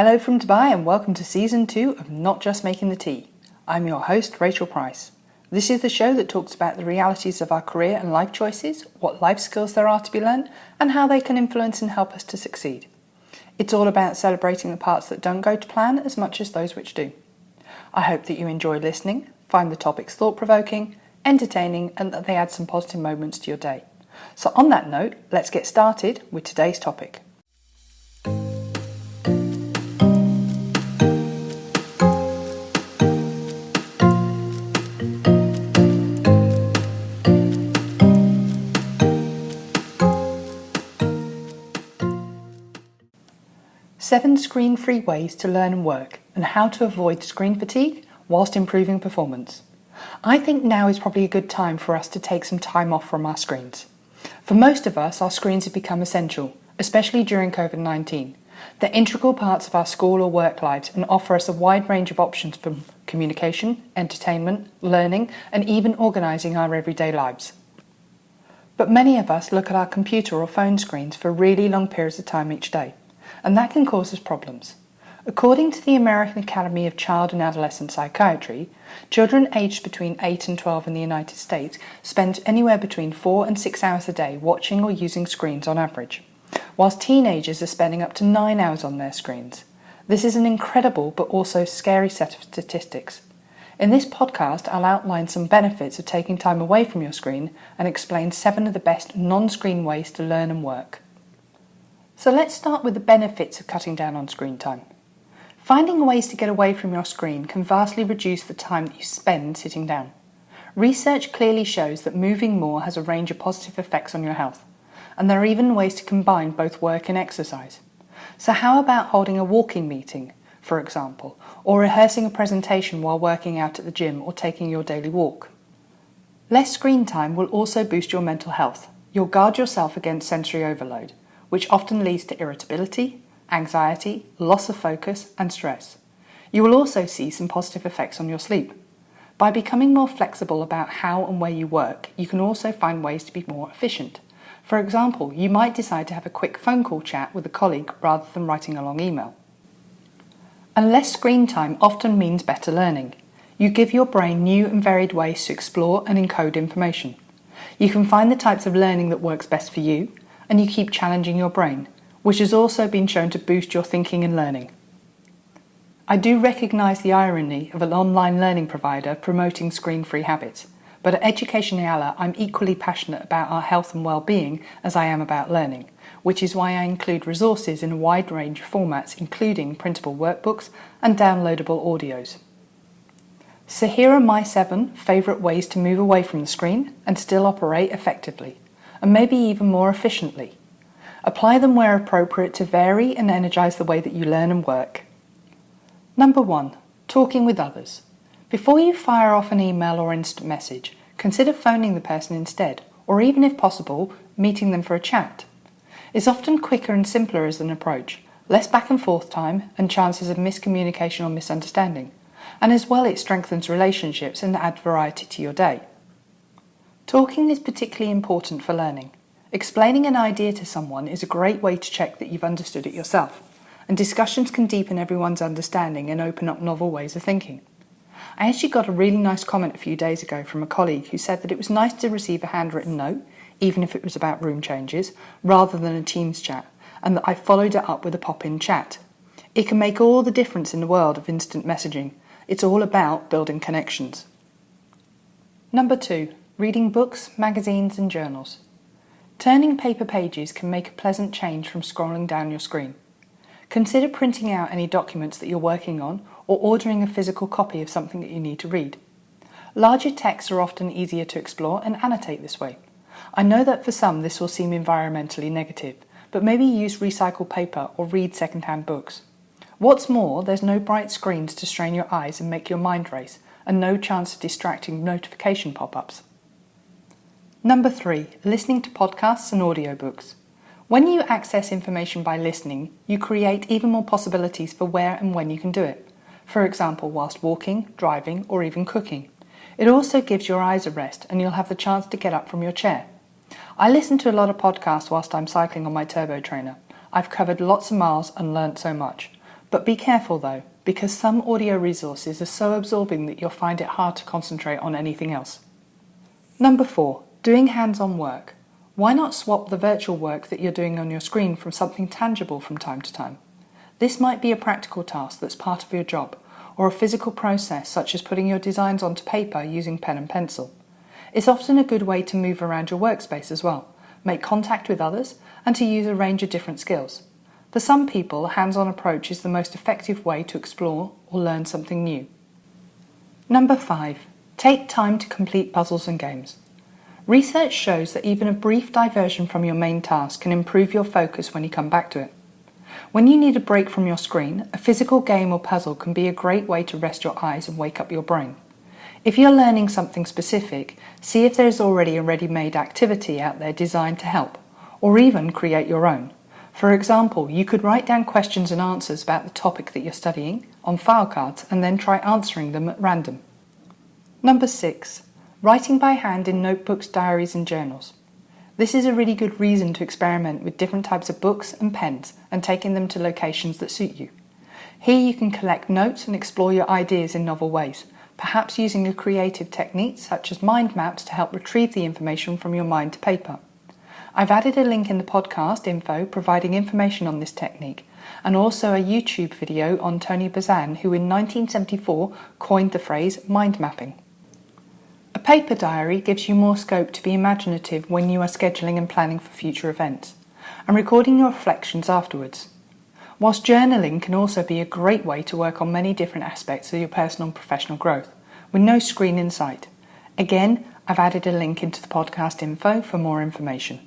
Hello from Dubai and welcome to Season 2 of Not Just Making the Tea. I'm your host, Rachel Price. This is the show that talks about the realities of our career and life choices, what life skills there are to be learned, and how they can influence and help us to succeed. It's all about celebrating the parts that don't go to plan as much as those which do. I hope that you enjoy listening, find the topics thought-provoking, entertaining, and that they add some positive moments to your day. So on that note, let's get started with today's topic. Seven screen-free ways to learn and work, and how to avoid screen fatigue whilst improving performance. I think now is probably a good time for us to take some time off from our screens. For most of us, our screens have become essential, especially during COVID-19. They're integral parts of our school or work lives and offer us a wide range of options for communication, entertainment, learning, and even organising our everyday lives. But many of us look at our computer or phone screens for really long periods of time each day, and that can cause us problems. According to the American Academy of Child and Adolescent Psychiatry, children aged between 8 and 12 in the United States spend anywhere between 4 and 6 hours a day watching or using screens on average, whilst teenagers are spending up to 9 hours on their screens. This is an incredible but also scary set of statistics. In this podcast, I'll outline some benefits of taking time away from your screen and explain 7 of the best non-screen ways to learn and work. So let's start with the benefits of cutting down on screen time. Finding ways to get away from your screen can vastly reduce the time that you spend sitting down. Research clearly shows that moving more has a range of positive effects on your health, and there are even ways to combine both work and exercise. So how about holding a walking meeting, for example, or rehearsing a presentation while working out at the gym or taking your daily walk? Less screen time will also boost your mental health. You'll guard yourself against sensory overload, which often leads to irritability, anxiety, loss of focus, and stress. You will also see some positive effects on your sleep. By becoming more flexible about how and where you work, you can also find ways to be more efficient. For example, you might decide to have a quick phone call chat with a colleague rather than writing a long email. And less screen time often means better learning. You give your brain new and varied ways to explore and encode information. You can find the types of learning that works best for you, and you keep challenging your brain, which has also been shown to boost your thinking and learning. I do recognise the irony of an online learning provider promoting screen-free habits, but at Education Yala I'm equally passionate about our health and well-being as I am about learning, which is why I include resources in a wide range of formats including printable workbooks and downloadable audios. So here are my 7 favourite ways to move away from the screen and still operate effectively, and maybe even more efficiently. Apply them where appropriate to vary and energise the way that you learn and work. Number 1. Talking with others. Before you fire off an email or instant message, consider phoning the person instead, or even if possible, meeting them for a chat. It's often quicker and simpler as an approach, less back and forth time and chances of miscommunication or misunderstanding, and as well it strengthens relationships and adds variety to your day. Talking is particularly important for learning. Explaining an idea to someone is a great way to check that you've understood it yourself, and discussions can deepen everyone's understanding and open up novel ways of thinking. I actually got a really nice comment a few days ago from a colleague who said that it was nice to receive a handwritten note, even if it was about room changes, rather than a Teams chat, and that I followed it up with a pop-in chat. It can make all the difference in the world of instant messaging. It's all about building connections. Number 2. Reading books, magazines and journals. Turning paper pages can make a pleasant change from scrolling down your screen. Consider printing out any documents that you're working on or ordering a physical copy of something that you need to read. Larger texts are often easier to explore and annotate this way. I know that for some this will seem environmentally negative, but maybe use recycled paper or read second-hand books. What's more, there's no bright screens to strain your eyes and make your mind race, and no chance of distracting notification pop-ups. Number 3. Listening to podcasts and audiobooks. When you access information by listening, you create even more possibilities for where and when you can do it. For example, whilst walking, driving, or even cooking. It also gives your eyes a rest and you'll have the chance to get up from your chair. I listen to a lot of podcasts whilst I'm cycling on my turbo trainer. I've covered lots of miles and learnt so much. But be careful though, because some audio resources are so absorbing that you'll find it hard to concentrate on anything else. Number 4, doing hands-on work. Why not swap the virtual work that you're doing on your screen for something tangible from time to time? This might be a practical task that's part of your job, or a physical process such as putting your designs onto paper using pen and pencil. It's often a good way to move around your workspace as well, make contact with others, and to use a range of different skills. For some people, a hands-on approach is the most effective way to explore or learn something new. Number 5, take time to complete puzzles and games. Research shows that even a brief diversion from your main task can improve your focus when you come back to it. When you need a break from your screen, a physical game or puzzle can be a great way to rest your eyes and wake up your brain. If you're learning something specific, see if there's already a ready-made activity out there designed to help, or even create your own. For example, you could write down questions and answers about the topic that you're studying on file cards and then try answering them at random. Number 6, writing by hand in notebooks, diaries and journals. This is a really good reason to experiment with different types of books and pens and taking them to locations that suit you. Here you can collect notes and explore your ideas in novel ways, perhaps using a creative technique such as mind maps to help retrieve the information from your mind to paper. I've added a link in the podcast info providing information on this technique, and also a YouTube video on Tony Buzan, who in 1974 coined the phrase mind mapping. A paper diary gives you more scope to be imaginative when you are scheduling and planning for future events, and recording your reflections afterwards. Whilst journaling can also be a great way to work on many different aspects of your personal and professional growth, with no screen in sight. Again, I've added a link into the podcast info for more information.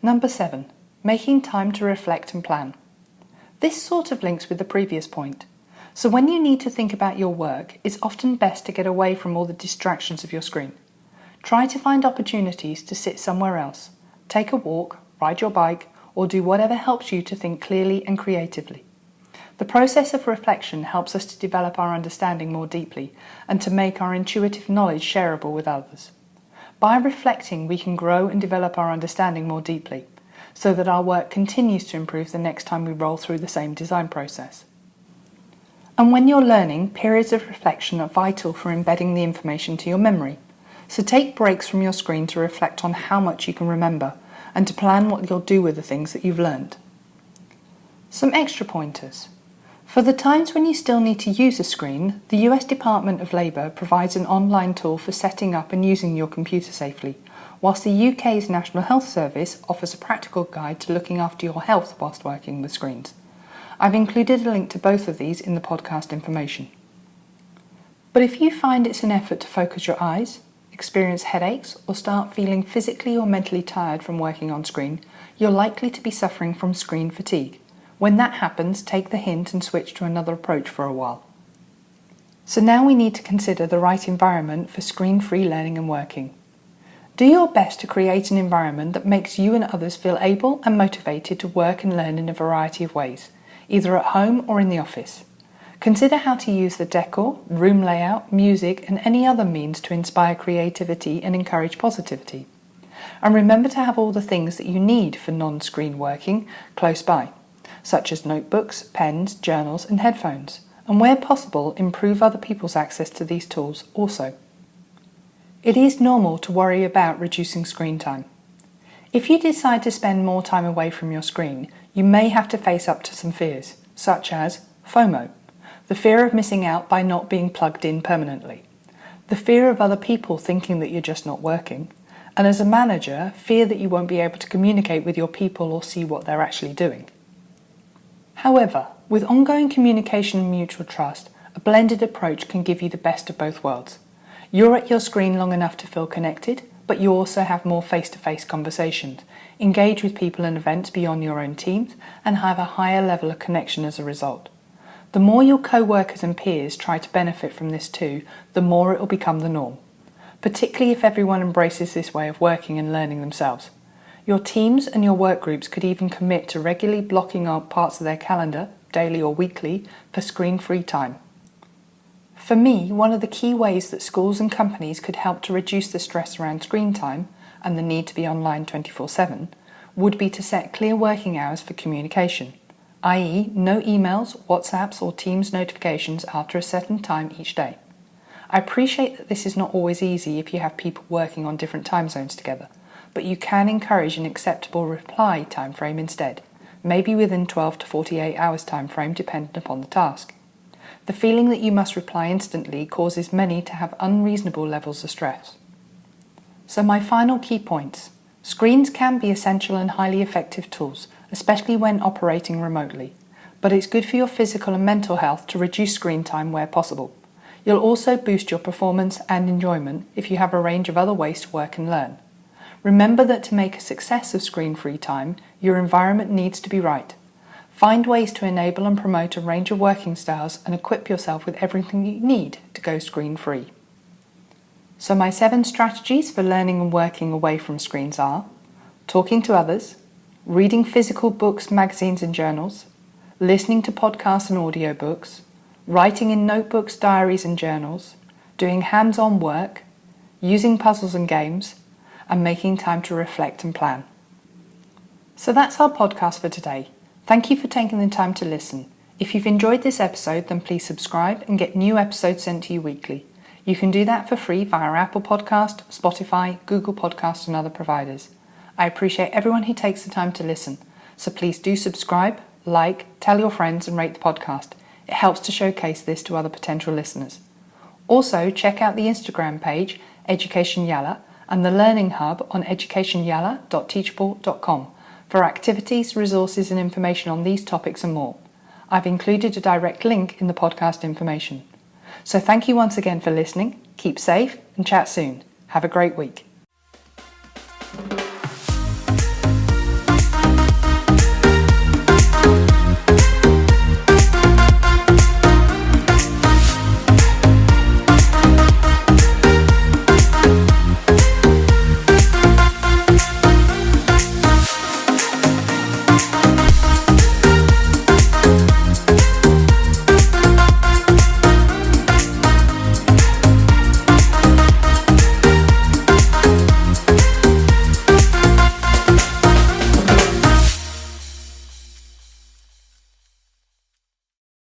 Number 7, making time to reflect and plan. This sort of links with the previous point. So when you need to think about your work, it's often best to get away from all the distractions of your screen. Try to find opportunities to sit somewhere else, take a walk, ride your bike, or do whatever helps you to think clearly and creatively. The process of reflection helps us to develop our understanding more deeply and to make our intuitive knowledge shareable with others. By reflecting, we can grow and develop our understanding more deeply, so that our work continues to improve the next time we roll through the same design process. And when you're learning, periods of reflection are vital for embedding the information to your memory. So take breaks from your screen to reflect on how much you can remember and to plan what you'll do with the things that you've learned. Some extra pointers. For the times when you still need to use a screen, the US Department of Labour provides an online tool for setting up and using your computer safely, whilst the UK's National Health Service offers a practical guide to looking after your health whilst working with screens. I've included a link to both of these in the podcast information. But if you find it's an effort to focus your eyes, experience headaches, or start feeling physically or mentally tired from working on screen, you're likely to be suffering from screen fatigue. When that happens, take the hint and switch to another approach for a while. So now we need to consider the right environment for screen-free learning and working. Do your best to create an environment that makes you and others feel able and motivated to work and learn in a variety of ways, either at home or in the office. Consider how to use the decor, room layout, music, and any other means to inspire creativity and encourage positivity. And remember to have all the things that you need for non-screen working close by, such as notebooks, pens, journals, and headphones, and where possible, improve other people's access to these tools also. It is normal to worry about reducing screen time. If you decide to spend more time away from your screen, you may have to face up to some fears, such as FOMO, the fear of missing out by not being plugged in permanently, the fear of other people thinking that you're just not working, and as a manager, fear that you won't be able to communicate with your people or see what they're actually doing. However, with ongoing communication and mutual trust, a blended approach can give you the best of both worlds. You're at your screen long enough to feel connected, but you also have more face-to-face conversations, engage with people and events beyond your own teams, and have a higher level of connection as a result. The more your co-workers and peers try to benefit from this too, the more it will become the norm, particularly if everyone embraces this way of working and learning themselves. Your teams and your work groups could even commit to regularly blocking out parts of their calendar, daily or weekly, for screen-free time. For me, one of the key ways that schools and companies could help to reduce the stress around screen time and the need to be online 24/7 would be to set clear working hours for communication, i.e. no emails, WhatsApps or Teams notifications after a certain time each day. I appreciate that this is not always easy if you have people working on different time zones together, but you can encourage an acceptable reply time frame instead, maybe within 12 to 48 hours time frame dependent upon the task. The feeling that you must reply instantly causes many to have unreasonable levels of stress. So my final key points. Screens can be essential and highly effective tools, especially when operating remotely, but it's good for your physical and mental health to reduce screen time where possible. You'll also boost your performance and enjoyment if you have a range of other ways to work and learn. Remember that to make a success of screen-free time, your environment needs to be right. Find ways to enable and promote a range of working styles and equip yourself with everything you need to go screen-free. So my 7 strategies for learning and working away from screens are: talking to others, reading physical books, magazines and journals, listening to podcasts and audiobooks, writing in notebooks, diaries and journals, doing hands-on work, using puzzles and games, and making time to reflect and plan. So that's our podcast for today. Thank you for taking the time to listen. If you've enjoyed this episode, then please subscribe and get new episodes sent to you weekly. You can do that for free via Apple Podcast, Spotify, Google Podcast and other providers. I appreciate everyone who takes the time to listen, so please do subscribe, like, tell your friends and rate the podcast. It helps to showcase this to other potential listeners. Also, check out the Instagram page, Education Yalla, and the Learning Hub on educationyalla.teachable.com for activities, resources and information on these topics and more. I've included a direct link in the podcast information. So thank you once again for listening, keep safe and chat soon. Have a great week.